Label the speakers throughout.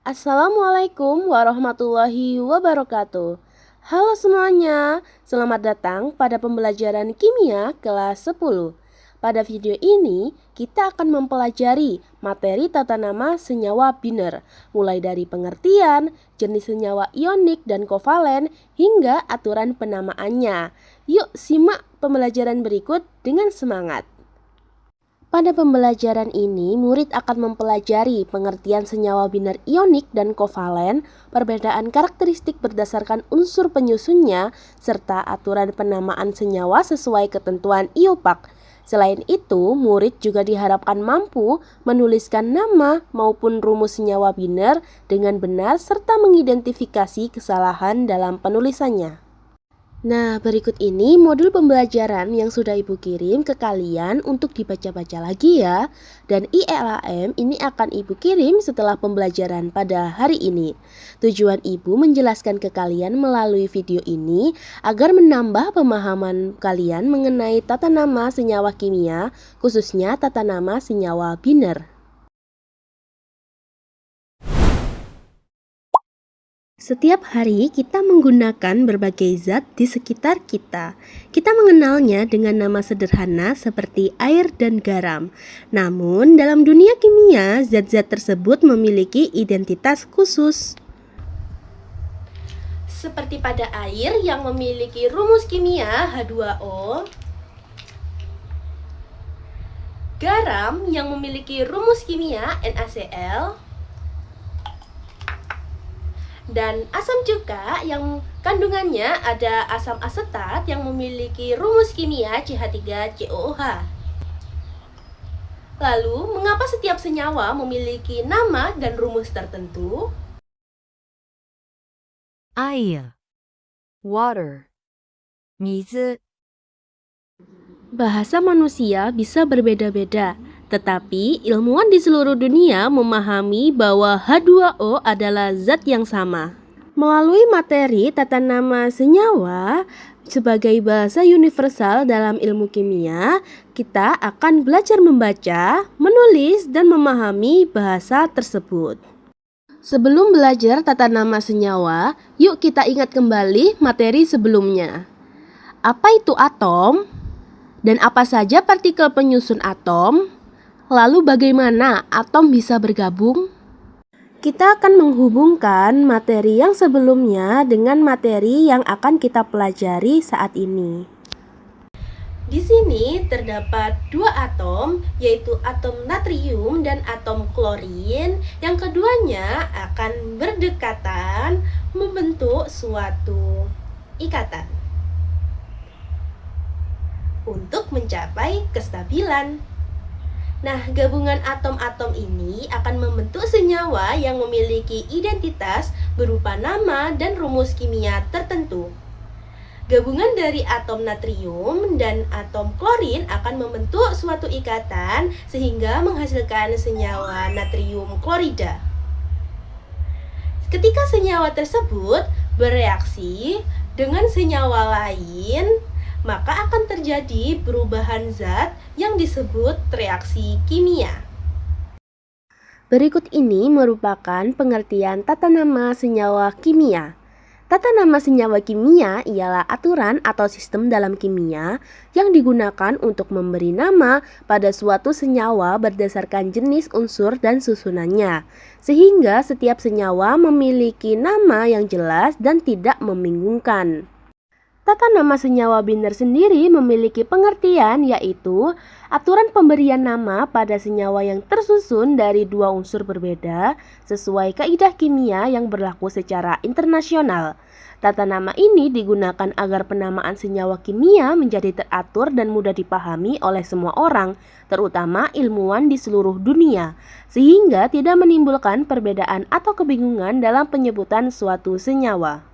Speaker 1: Assalamualaikum warahmatullahi wabarakatuh. Halo semuanya, selamat datang pada pembelajaran kimia kelas 10. Pada video ini, kita akan mempelajari materi tata nama senyawa biner, mulai dari pengertian, jenis senyawa ionik dan kovalen, hingga aturan penamaannya. Yuk simak pembelajaran berikut dengan semangat. Pada pembelajaran ini, murid akan mempelajari pengertian senyawa biner ionik dan kovalen, perbedaan karakteristik berdasarkan unsur penyusunnya, serta aturan penamaan senyawa sesuai ketentuan IUPAC. Selain itu, murid juga diharapkan mampu menuliskan nama maupun rumus senyawa biner dengan benar serta mengidentifikasi kesalahan dalam penulisannya. Nah, berikut ini modul pembelajaran yang sudah Ibu kirim ke kalian untuk dibaca-baca lagi ya. Dan ILAM ini akan Ibu kirim setelah pembelajaran pada hari ini. Tujuan Ibu menjelaskan ke kalian melalui video ini agar menambah pemahaman kalian mengenai tata nama senyawa kimia, khususnya tata nama senyawa biner. Setiap hari kita menggunakan berbagai zat di sekitar kita. Kita mengenalnya dengan nama sederhana seperti air dan garam. Namun, dalam dunia kimia, zat-zat tersebut memiliki identitas khusus. Seperti pada air yang memiliki rumus kimia H2O, garam yang memiliki rumus kimia NaCl, dan asam cuka yang kandungannya ada asam asetat yang memiliki rumus kimia CH3COOH. Lalu, mengapa setiap senyawa memiliki nama dan rumus tertentu?
Speaker 2: Air, water, 水.
Speaker 1: Bahasa manusia bisa berbeda-beda, tetapi ilmuwan di seluruh dunia memahami bahwa H2O adalah zat yang sama. Melalui materi tata nama senyawa sebagai bahasa universal dalam ilmu kimia, kita akan belajar membaca, menulis, dan memahami bahasa tersebut. Sebelum belajar tata nama senyawa, yuk kita ingat kembali materi sebelumnya. Apa itu atom? Dan apa saja partikel penyusun atom? Lalu bagaimana atom bisa bergabung? Kita akan menghubungkan materi yang sebelumnya dengan materi yang akan kita pelajari saat ini. Di sini terdapat dua atom, yaitu atom natrium dan atom klorin, yang keduanya akan berdekatan membentuk suatu ikatan untuk mencapai kestabilan. Nah, gabungan atom-atom ini akan membentuk senyawa yang memiliki identitas berupa nama dan rumus kimia tertentu. Gabungan dari atom natrium dan atom klorin akan membentuk suatu ikatan sehingga menghasilkan senyawa natrium klorida. Ketika senyawa tersebut bereaksi dengan senyawa lain, maka akan terjadi perubahan zat yang disebut reaksi kimia. Berikut ini merupakan pengertian tata nama senyawa kimia. Tata nama senyawa kimia ialah aturan atau sistem dalam kimia yang digunakan untuk memberi nama pada suatu senyawa berdasarkan jenis unsur dan susunannya, sehingga setiap senyawa memiliki nama yang jelas dan tidak membingungkan. Tata nama senyawa biner sendiri memiliki pengertian, yaitu aturan pemberian nama pada senyawa yang tersusun dari dua unsur berbeda sesuai kaidah kimia yang berlaku secara internasional. Tata nama ini digunakan agar penamaan senyawa kimia menjadi teratur dan mudah dipahami oleh semua orang, terutama ilmuwan di seluruh dunia, sehingga tidak menimbulkan perbedaan atau kebingungan dalam penyebutan suatu senyawa.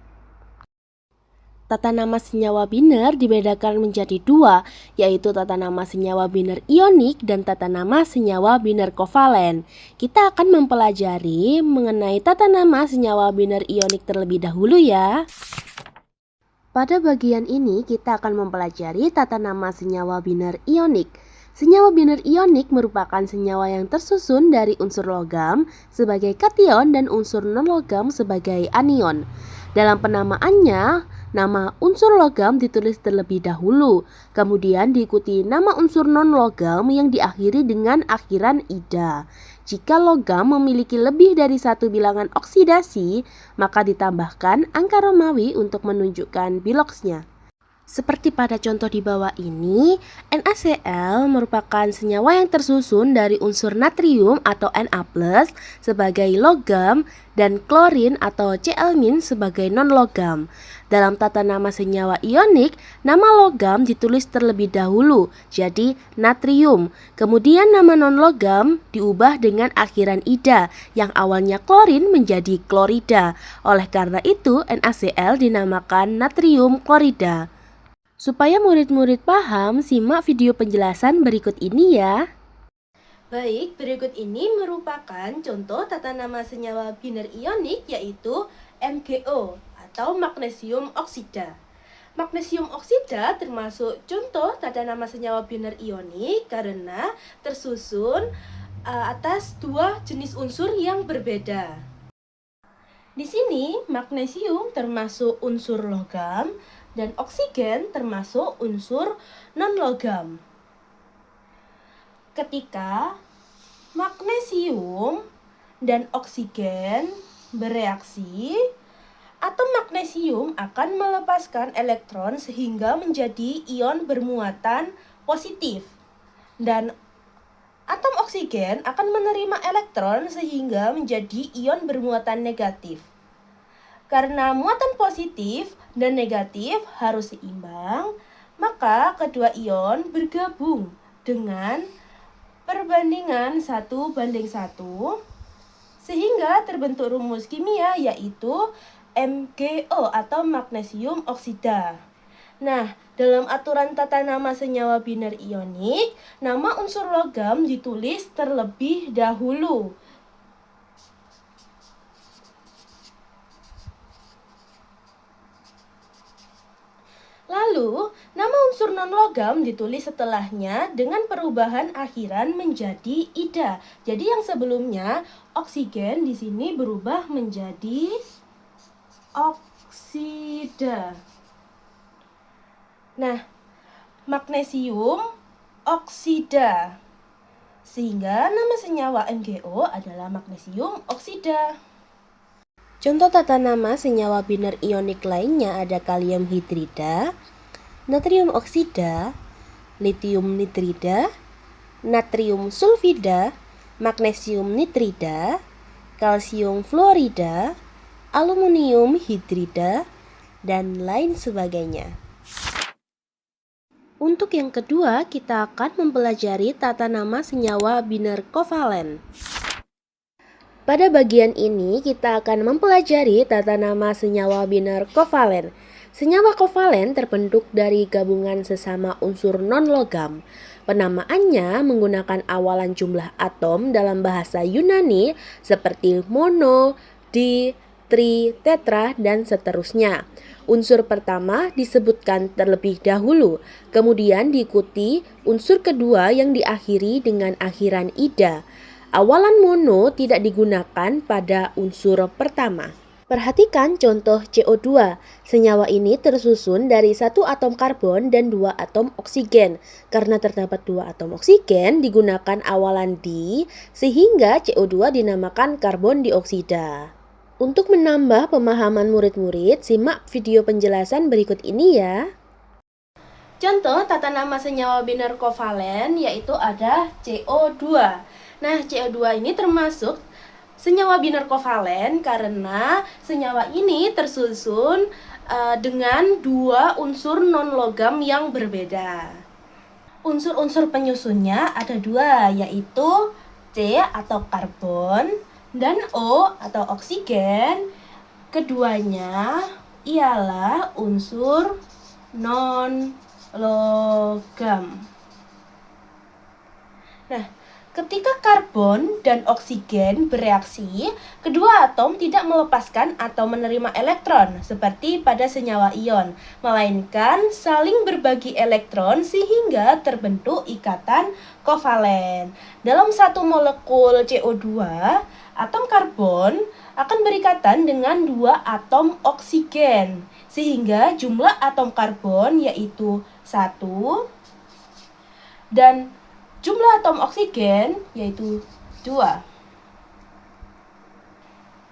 Speaker 1: Tata nama senyawa biner dibedakan menjadi dua, yaitu tata nama senyawa biner ionik dan tata nama senyawa biner kovalen. Kita akan mempelajari mengenai tata nama senyawa biner ionik terlebih dahulu ya. Pada bagian ini kita akan mempelajari tata nama senyawa biner ionik. Senyawa biner ionik merupakan senyawa yang tersusun dari unsur logam sebagai kation dan unsur non-logam sebagai anion. Dalam penamaannya, nama unsur logam ditulis terlebih dahulu, kemudian diikuti nama unsur non-logam yang diakhiri dengan akhiran ida. Jika logam memiliki lebih dari satu bilangan oksidasi, maka ditambahkan angka Romawi untuk menunjukkan biloksnya. Seperti pada contoh di bawah ini, NaCl merupakan senyawa yang tersusun dari unsur natrium atau Na+ sebagai logam dan klorin atau Cl- sebagai non-logam. Dalam tata nama senyawa ionik, nama logam ditulis terlebih dahulu, jadi natrium. Kemudian nama non-logam diubah dengan akhiran ida, yang awalnya klorin menjadi klorida. Oleh karena itu, NaCl dinamakan natrium klorida. Supaya murid-murid paham, simak video penjelasan berikut ini ya. Baik, berikut ini merupakan contoh tata nama senyawa biner ionik yaitu MgO atau magnesium oksida. Magnesium oksida termasuk contoh tata nama senyawa biner ionik karena tersusun atas dua jenis unsur yang berbeda. Di sini magnesium termasuk unsur logam dan oksigen termasuk unsur non-logam. Ketika magnesium dan oksigen bereaksi, atom magnesium akan melepaskan elektron sehingga menjadi ion bermuatan positif. Dan atom oksigen akan menerima elektron sehingga menjadi ion bermuatan negatif. Karena muatan positif dan negatif harus seimbang, maka kedua ion bergabung dengan perbandingan 1:1 sehingga terbentuk rumus kimia yaitu MgO atau magnesium oksida. Nah, dalam aturan tata nama senyawa biner ionik, nama unsur logam ditulis terlebih dahulu. Lalu, nama unsur non-logam ditulis setelahnya dengan perubahan akhiran menjadi ida. Jadi yang sebelumnya oksigen di sini berubah menjadi oksida. Nah, magnesium oksida. Sehingga nama senyawa MgO adalah magnesium oksida. Contoh tata nama senyawa biner ionik lainnya ada kalium hidrida, natrium oksida, litium nitrida, natrium sulfida, magnesium nitrida, kalsium fluorida, aluminium hidrida, dan lain sebagainya. Untuk yang kedua, kita akan mempelajari tata nama senyawa biner kovalen. Pada bagian ini, kita akan mempelajari tata nama senyawa biner kovalen. Senyawa kovalen terbentuk dari gabungan sesama unsur non-logam. Penamaannya menggunakan awalan jumlah atom dalam bahasa Yunani seperti mono, di, tri, tetra, dan seterusnya. Unsur pertama disebutkan terlebih dahulu, kemudian diikuti unsur kedua yang diakhiri dengan akhiran ida. Awalan mono tidak digunakan pada unsur pertama. Perhatikan contoh CO2. Senyawa ini tersusun dari satu atom karbon dan dua atom oksigen. Karena terdapat dua atom oksigen, digunakan awalan di, sehingga CO2 dinamakan karbon dioksida. Untuk menambah pemahaman murid-murid, simak video penjelasan berikut ini ya. Contoh tata nama senyawa biner kovalen yaitu ada CO2. Nah, CO2 ini termasuk senyawa biner kovalen karena senyawa ini tersusun dengan dua unsur non-logam yang berbeda. Unsur-unsur penyusunnya ada dua, yaitu C atau karbon dan O atau oksigen. Keduanya ialah unsur non-logam. Nah, Ketika karbon dan oksigen bereaksi, kedua atom tidak melepaskan atau menerima elektron seperti pada senyawa ion, melainkan saling berbagi elektron sehingga terbentuk ikatan kovalen. Dalam satu molekul CO2, atom karbon akan berikatan dengan dua atom oksigen, sehingga jumlah atom karbon yaitu 1 dan jumlah atom oksigen yaitu 2.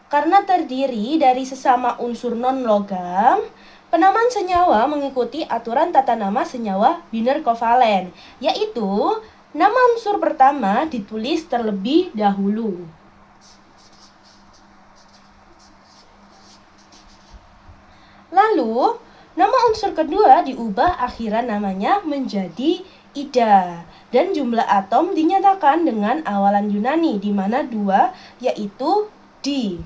Speaker 1: Karena terdiri dari sesama unsur non-logam, penamaan senyawa mengikuti aturan tata nama senyawa biner kovalen, yaitu nama unsur pertama ditulis terlebih dahulu. Lalu, nama unsur kedua diubah akhiran namanya menjadi ida, dan jumlah atom dinyatakan dengan awalan Yunani, di mana 2 yaitu di.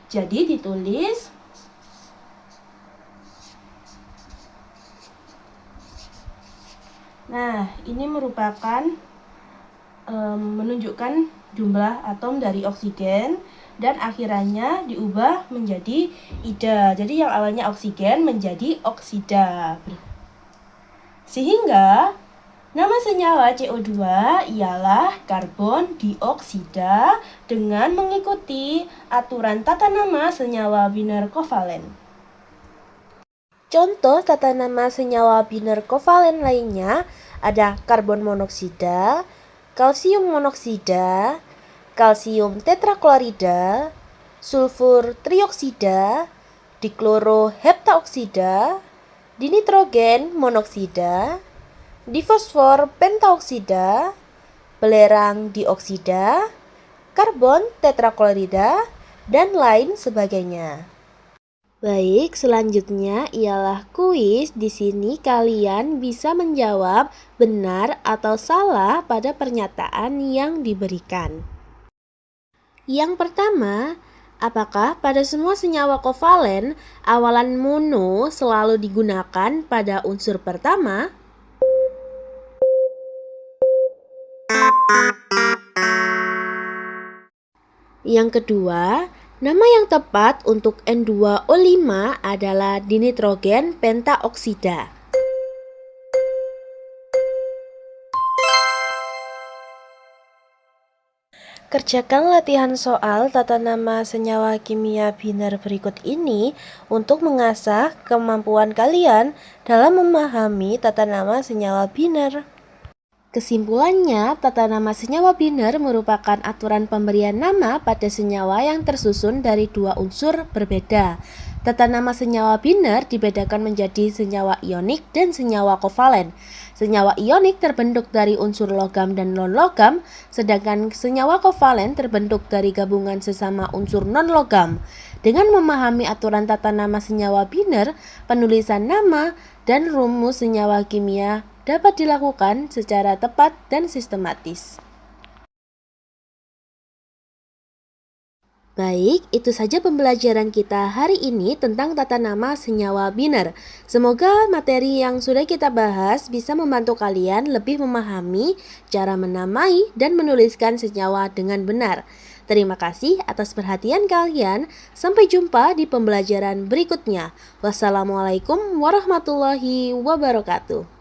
Speaker 1: Jadi ditulis nah, ini merupakan menunjukkan jumlah atom dari oksigen dan akhirannya diubah menjadi ida. Jadi yang awalnya oksigen menjadi oksida. Sehingga nama senyawa CO2 ialah karbon dioksida dengan mengikuti aturan tata nama senyawa biner kovalen. Contoh tata nama senyawa biner kovalen lainnya ada karbon monoksida, kalsium monoksida, kalsium tetraklorida, sulfur trioksida, dikloroheptaoksida, dinitrogen monoksida, difosfor pentaoksida, belerang dioksida, karbon tetraklorida, dan lain sebagainya. Baik, selanjutnya ialah kuis. Di sini kalian bisa menjawab benar atau salah pada pernyataan yang diberikan. Yang pertama, apakah pada semua senyawa kovalen awalan mono selalu digunakan pada unsur pertama? Yang kedua, nama yang tepat untuk N2O5 adalah dinitrogen pentaoksida. Kerjakan latihan soal tata nama senyawa kimia biner berikut ini untuk mengasah kemampuan kalian dalam memahami tata nama senyawa biner. Kesimpulannya, tata nama senyawa biner merupakan aturan pemberian nama pada senyawa yang tersusun dari dua unsur berbeda. Tata nama senyawa biner dibedakan menjadi senyawa ionik dan senyawa kovalen. Senyawa ionik terbentuk dari unsur logam dan non-logam, sedangkan senyawa kovalen terbentuk dari gabungan sesama unsur non-logam. Dengan memahami aturan tata nama senyawa biner, penulisan nama dan rumus senyawa kimia dapat dilakukan secara tepat dan sistematis. Baik, itu saja pembelajaran kita hari ini tentang tata nama senyawa biner. Semoga materi yang sudah kita bahas bisa membantu kalian lebih memahami cara menamai dan menuliskan senyawa dengan benar. Terima kasih atas perhatian kalian. Sampai jumpa di pembelajaran berikutnya. Wassalamualaikum warahmatullahi wabarakatuh.